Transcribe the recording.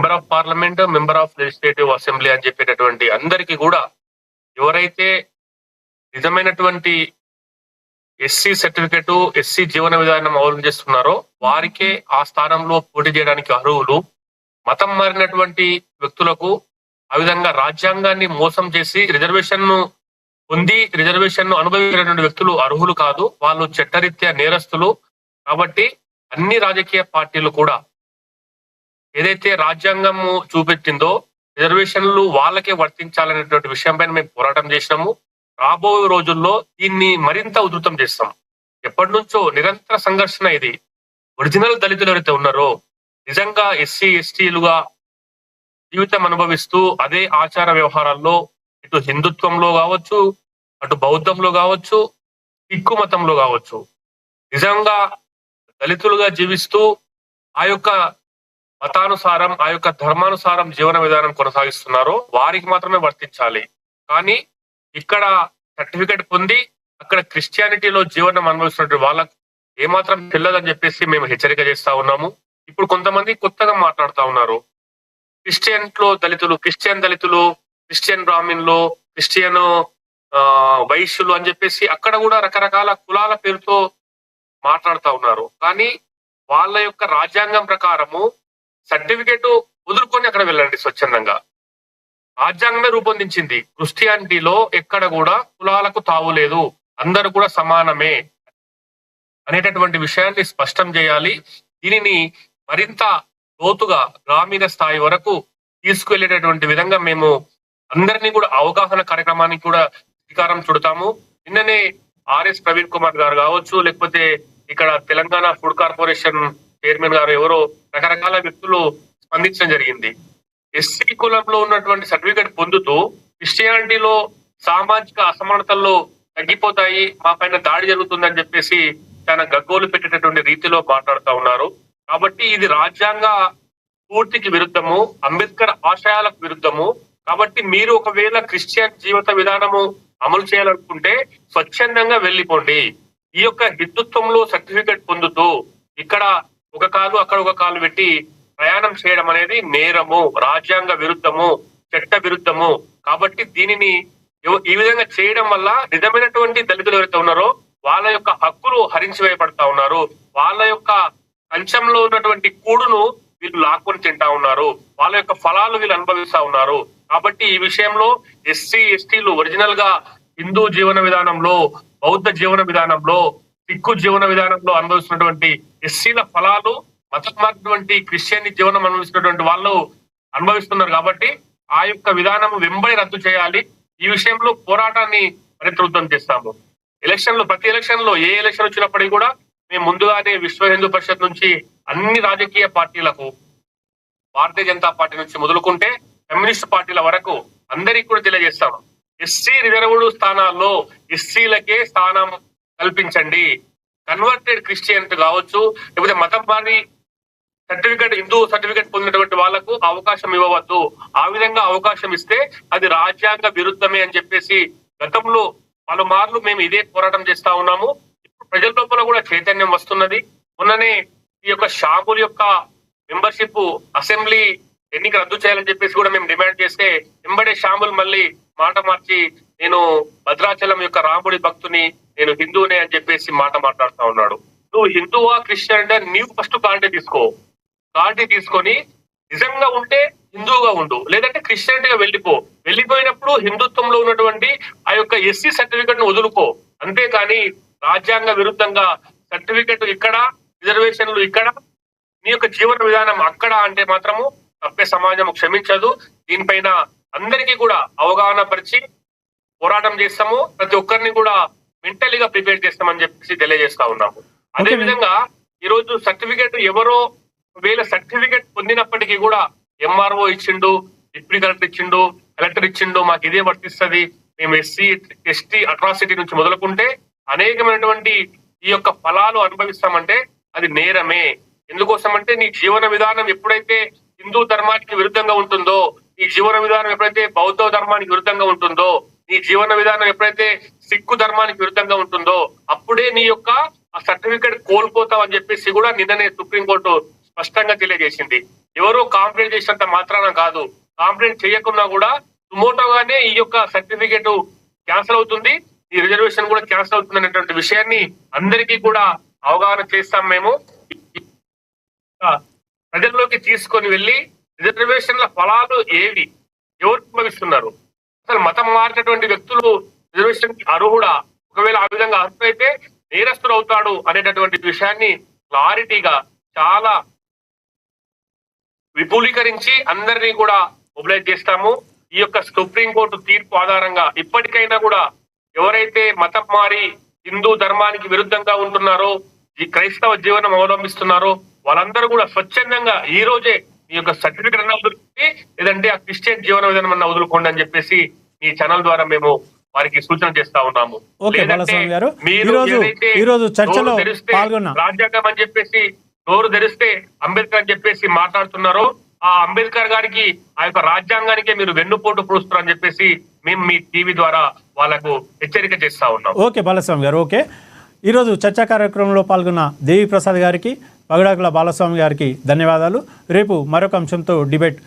Member of parliament, member of legislative assembly అని చెప్పేటటువంటి అందరికీ కూడా ఎవరైతే నిజమైనటువంటి ఎస్సీ సర్టిఫికెట్, ఎస్సీ జీవన విధానం అవలంబిస్తున్నారో వారికే ఆ స్థానంలో పోటీ చేయడానికి అర్హులు. మతం మారినటువంటి వ్యక్తులకు ఆ విధంగా రాజ్యాంగాన్ని మోసం చేసి రిజర్వేషన్ ను పొంది రిజర్వేషన్ ను అనుభవించినటువంటి వ్యక్తులు అర్హులు కాదు. వాళ్ళు చట్టరీత్యా నేరస్తులు. కాబట్టి అన్ని రాజకీయ పార్టీలు కూడా ఏదైతే రాజ్యాంగము చూపెట్టిందో రిజర్వేషన్లు వాళ్ళకే వర్తించాలనేటువంటి విషయంపైన మేము పోరాటం చేసినాము. రాబోయే రోజుల్లో దీన్ని మరింత ఉధృతం చేస్తాం. ఎప్పటి నుంచో నిరంతర సంఘర్షణ ఇది. ఒరిజినల్ దళితులు ఎవరైతే ఉన్నారో నిజంగా ఎస్సీ ఎస్టీలుగా జీవితం అనుభవిస్తూ అదే ఆచార వ్యవహారాల్లో ఇటు హిందుత్వంలో కావచ్చు, అటు బౌద్ధంలో కావచ్చు, సిక్కు మతంలో కావచ్చు నిజంగా దళితులుగా జీవిస్తూ ఆ యొక్క మతానుసారం, ఆ యొక్క ధర్మానుసారం జీవన విధానం కొనసాగిస్తున్నారో వారికి మాత్రమే వర్తించాలి. కానీ ఇక్కడ సర్టిఫికెట్ పొంది అక్కడ క్రిస్టియానిటీలో జీవనం అనుభవిస్తున్నటువంటి వాళ్ళకు ఏమాత్రం చెల్లదని చెప్పేసి మేము హెచ్చరిక చేస్తా ఉన్నాము. ఇప్పుడు కొంతమంది కొత్తగా మాట్లాడుతా ఉన్నారు. క్రిస్టియన్ దళితులు, క్రిస్టియన్ బ్రాహ్మణులు, క్రిస్టియన్ వైశ్యులు అని చెప్పేసి అక్కడ కూడా రకరకాల కులాల పేరుతో మాట్లాడుతా ఉన్నారు. కానీ వాళ్ళ యొక్క రాజ్యాంగం ప్రకారము సర్టిఫికెట్ వదులుకొని అక్కడ వెళ్ళండి స్వచ్ఛందంగా. రాజ్యాంగమే రూపొందించింది. క్రిస్టియానిటీలో ఎక్కడ కూడా కులాలకు తావులేదు, అందరూ కూడా సమానమే అనేటటువంటి విషయాన్ని స్పష్టం చేయాలి. దీనిని మరింత లోతుగా గ్రామీణ స్థాయి వరకు తీసుకువెళ్ళేటటువంటి విధంగా మేము అందరినీ కూడా అవగాహన కార్యక్రమానికి కూడా శ్రీకారం చుడతాము. నిన్ననే ఆర్ఎస్ ప్రవీణ్ కుమార్ గారు కావచ్చు, లేకపోతే ఇక్కడ తెలంగాణ ఫుడ్ కార్పొరేషన్ చైర్మన్ గారు ఎవరో రకరకాల వ్యక్తులు స్పందించడం జరిగింది. ఎస్సీ కులంలో ఉన్నటువంటి సర్టిఫికేట్ పొందుతూ క్రిస్టియానిటీలో సామాజిక అసమానతల్లో తగ్గిపోతాయి, మా పైన దాడి జరుగుతుందని చెప్పేసి చాలా గగ్గోలు పెట్టేటటువంటి రీతిలో మాట్లాడుతూ ఉన్నారు. కాబట్టి ఇది రాజ్యాంగ స్ఫూర్తికి విరుద్ధము, అంబేద్కర్ ఆశయాలకు విరుద్ధము. కాబట్టి మీరు ఒకవేళ క్రిస్టియన్ జీవిత విధానము అమలు చేయాలనుకుంటే స్వచ్ఛందంగా వెళ్ళిపోండి. ఈ యొక్క హిందుత్వంలో సర్టిఫికెట్ పొందుతూ ఇక్కడ ఒక కాలు అక్కడ ఒక కాలు పెట్టి ప్రయాణం చేయడం అనేది నేరము, రాజ్యాంగ విరుద్ధము, చట్ట విరుద్ధము. కాబట్టి దీనిని ఈ విధంగా చేయడం వల్ల నిజమైనటువంటి దళితులు ఎవరైతే ఉన్నారో వాళ్ళ యొక్క హక్కులు హరించివేయబడతా ఉన్నారు. వాళ్ళ యొక్క కంచంలో ఉన్నటువంటి కూడును వీళ్ళు లాక్కొని తింటా ఉన్నారు. వాళ్ళ యొక్క ఫలాలు వీళ్ళు అనుభవిస్తా ఉన్నారు. కాబట్టి ఈ విషయంలో ఎస్సీ ఎస్టీలు ఒరిజినల్ గా హిందూ జీవన విధానంలో, బౌద్ధ జీవన విధానంలో, సిక్కు జీవన విధానంలో అనుభవిస్తున్నటువంటి ఎస్సీల ఫలాలు మతం మారినటువంటి క్రిస్టియన్ జీవనం అనుభవిస్తున్నటువంటి వాళ్ళు అనుభవిస్తున్నారు. కాబట్టి ఆ యొక్క విధానం వెంబడి రద్దు చేయాలి. ఈ విషయంలో పోరాటాన్ని మరింత ఉధృతం చేస్తాము. ప్రతి ఎలక్షన్ లో ఏ ఎలక్షన్ వచ్చినప్పటికీ కూడా మేము ముందుగానే విశ్వ హిందూ పరిషత్ నుంచి అన్ని రాజకీయ పార్టీలకు, భారతీయ జనతా పార్టీ నుంచి మొదలుకుంటే కమ్యూనిస్ట్ పార్టీల వరకు అందరికీ కూడా తెలియజేస్తాం. ఎస్సీ రిజర్వ్డ్ స్థానాల్లో ఎస్సీలకే స్థానం కల్పించండి. కన్వర్టెడ్ క్రిస్టియన్ కావచ్చు, లేకపోతే మతం మారి హిందూ సర్టిఫికెట్ పొందినటువంటి వాళ్లకు అవకాశం ఇవ్వవద్దు. ఆ విధంగా అవకాశం ఇస్తే అది రాజ్యాంగ విరుద్ధమే అని చెప్పేసి గతంలో పలుమార్లు మేము ఇదే పోరాటం చేస్తా ఉన్నాము. ఇప్పుడు ప్రజల లోపల కూడా చైతన్యం వస్తున్నది. మొన్ననే ఈ యొక్క షాముల్ యొక్క మెంబర్షిప్ అసెంబ్లీ ఎన్నిక రద్దు చేయాలని చెప్పేసి కూడా మేము డిమాండ్ చేస్తే వెంబడే షాముల్ మళ్ళీ మాట మార్చి నేను భద్రాచలం యొక్క రాముడి భక్తుని, నేను హిందూనే అని చెప్పేసి మాట మాట్లాడుతా ఉన్నాడు. నువ్వు హిందువా క్రిస్టియన్ అంటే నీవు ఫస్ట్ క్లారిటీ తీసుకొని నిజంగా ఉంటే హిందువుగా ఉండు, లేదంటే క్రిస్టియానిటీగా వెళ్ళిపోయినప్పుడు హిందుత్వంలో ఉన్నటువంటి ఆ యొక్క ఎస్సీ సర్టిఫికెట్ ను వదులుకో. అంతేకాని రాజ్యాంగ విరుద్ధంగా సర్టిఫికెట్ ఇక్కడ, రిజర్వేషన్లు ఇక్కడ, నీ యొక్క జీవన విధానం అక్కడ అంటే మాత్రము తప్పే సమాజం క్షమించదు. దీనిపైన అందరికీ కూడా అవగాహన పరిచి పోరాటం చేస్తాము. ప్రతి ఒక్కరిని కూడా మెంటలీగా ప్రిపేర్ చేస్తామని చెప్పేసి తెలియజేస్తా ఉన్నాము. అదే విధంగా ఈ రోజు సర్టిఫికెట్ ఎవరో ఒకవేళ సర్టిఫికెట్ పొందినప్పటికీ కూడా ఎంఆర్ఓ ఇచ్చిండు, డిప్యూటీ కలెక్టర్ ఇచ్చిండు, కలెక్టర్ ఇచ్చిండు, మాకు ఇదే వర్తిస్తుంది, మేము ఎస్సీ ఎస్టీ అట్రాసిటీ నుంచి మొదలుకుంటే అనేకమైనటువంటి ఈ యొక్క ఫలాలు అనుభవిస్తామంటే అది నేరమే. ఎందుకోసం అంటే నీ జీవన విధానం ఎప్పుడైతే హిందూ ధర్మానికి విరుద్ధంగా ఉంటుందో, నీ జీవన విధానం ఎప్పుడైతే బౌద్ధ ధర్మానికి విరుద్ధంగా ఉంటుందో, నీ జీవన విధానం ఎప్పుడైతే సిక్కు ధర్మానికి విరుద్ధంగా ఉంటుందో అప్పుడే నీ యొక్క ఆ సర్టిఫికెట్ కోల్పోతావు అని చెప్పేసి కూడా నిన్ననే సుప్రీంకోర్టు స్పష్టంగా తెలియజేసింది. ఎవరు కాంప్లైంట్ చేసినంత మాత్రాన కాదు, కాంప్లైంట్ చేయకున్నా కూడా సుమోటోగానే ఈ యొక్క సర్టిఫికేట్ క్యాన్సిల్ అవుతుంది, ఈ రిజర్వేషన్ కూడా క్యాన్సిల్ అవుతుంది అనేటువంటి విషయాన్ని అందరికీ కూడా అవగాహన చేస్తాం. మేము ప్రజల్లోకి తీసుకొని వెళ్ళి రిజర్వేషన్ల ఫలాలు ఏవి, ఎవరు అనుభవిస్తున్నారు, అసలు మతం మారినటువంటి వ్యక్తులు రిజర్వేషన్ అర్హుడా, ఒకవేళ ఆ విధంగా అర్హుడైతే నేరస్తుడు అవుతాడు అనేటటువంటి విషయాన్ని క్లారిటీగా చాలా విపులీకరించి అందరినీ కూడా మొబిలైజ్ చేస్తాము. ఈ యొక్క సుప్రీంకోర్టు తీర్పు ఆధారంగా ఇప్పటికైనా కూడా ఎవరైతే మతం మారి హిందూ ధర్మానికి విరుద్ధంగా ఉంటున్నారో, ఈ క్రైస్తవ జీవనం అవలంబిస్తున్నారో వాళ్ళందరూ కూడా స్వచ్ఛందంగా ఈ రోజే ఈ యొక్క సర్టిఫికేట్ అన్న వదులుకోండి, లేదంటే ఆ క్రిస్టియన్ జీవన విధానం అన్న వదులుకోండి అని చెప్పేసి ఈ ఛానల్ ద్వారా మేము వారికి సూచన చేస్తా ఉన్నాము. రాజ్యాంగం అని చెప్పేసి నోరు తెరిస్తే అంబేద్కర్ అని చెప్పేసి మాట్లాడుతున్నారో, ఆ అంబేద్కర్ గారికి ఆ యొక్క రాజ్యాంగానికే మీరు వెన్నుపోటు పొడుస్తారు అని చెప్పేసి మేము మీ టీవీ ద్వారా వాళ్ళకు హెచ్చరిక చేస్తా ఉన్నాం. ఓకే బాలస్వామి గారు, ఓకే. ఈరోజు చర్చా కార్యక్రమంలో పాల్గొన్న దేవి ప్రసాద్ గారికి, పగడాకుల బాలస్వామి గారికి ధన్యవాదాలు. రేపు మరొక అంశంతో డిబేట్